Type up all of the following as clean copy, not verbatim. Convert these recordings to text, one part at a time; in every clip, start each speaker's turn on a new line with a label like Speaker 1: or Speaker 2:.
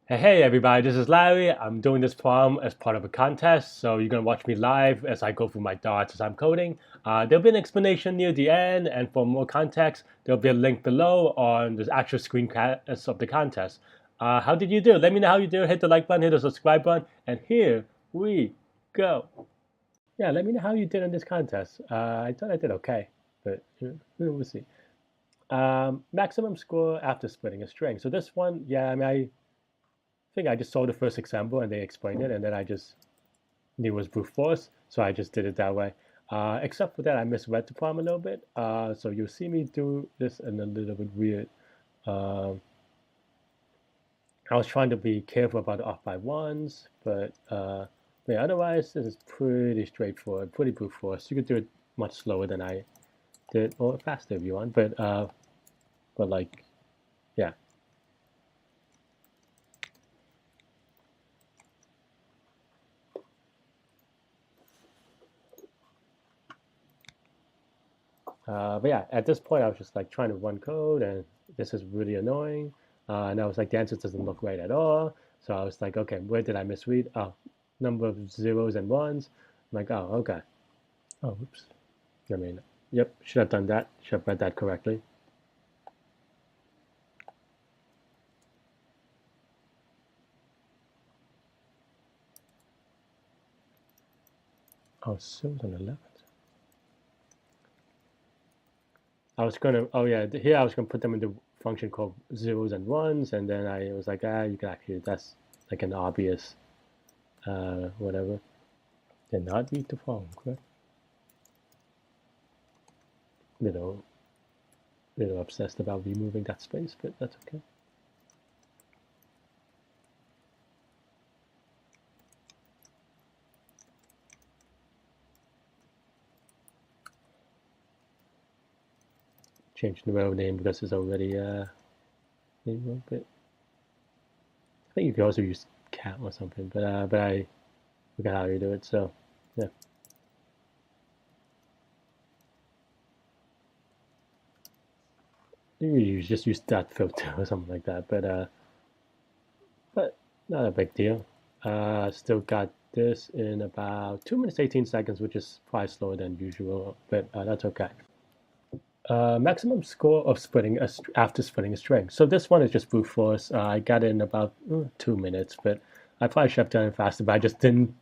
Speaker 1: Hey everybody, this is Larry. I'm doing this problem as part of a contest, so you're going to watch me live as I go through my dots as I'm coding. There'll be an explanation near the end, and for more context, there'll be a link below on the actual screencast of the contest. How did you do? Let me know how you do. Hit the like button, hit the subscribe button, and here we go. Yeah, let me know how you did on this contest. I thought I did okay, but we'll see. Maximum score after splitting a string. So this one, yeah, I think I just saw the first example and they explained it, and then I just knew it was brute force, so I just did it that way. Except for that, I misread the problem a little bit. So you'll see me do this in a little bit weird. Um, I was trying to be careful about the off by ones, but yeah, otherwise this is pretty straightforward, pretty brute force. You could do it much slower than I did, or faster if you want, but like, yeah. But yeah, at this point, I was just like trying to run code, and this is really annoying. And I was like, the answer doesn't look right at all. So I was like, okay, where did I misread? Oh, number of zeros and ones. I'm like, oh, okay. Oh, oops. I mean, yep, should have done that. Should have read that correctly. Oh, zeros on the left. I was gonna, oh yeah, here I was gonna put them in the function called zeros and ones, and then I was like, you can actually, that's like an obvious, whatever. Did not read the form, correct? Little obsessed about removing that space, but that's okay. Change the row name because it's already name bit. I think you could also use cat or something, but I forgot how you do it. So yeah, you just use that filter or something like that. But not a big deal. Still got this in about 2 minutes 18 seconds, which is probably slower than usual, but that's okay. Maximum score of splitting after splitting a string. So this one is just brute force. I got it in about 2 minutes, but I probably should have done it faster. But I just didn't.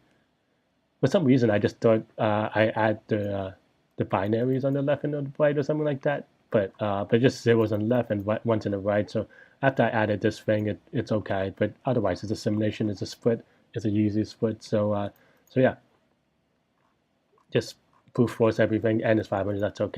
Speaker 1: For some reason, I just thought I add the binaries on the left and on the right or something like that. But just zeros on the left and ones on the right. So after I added this thing, it's okay. But otherwise, it's a simulation. It's a split. It's a easy split. So yeah, just brute force everything, and it's 500. That's okay.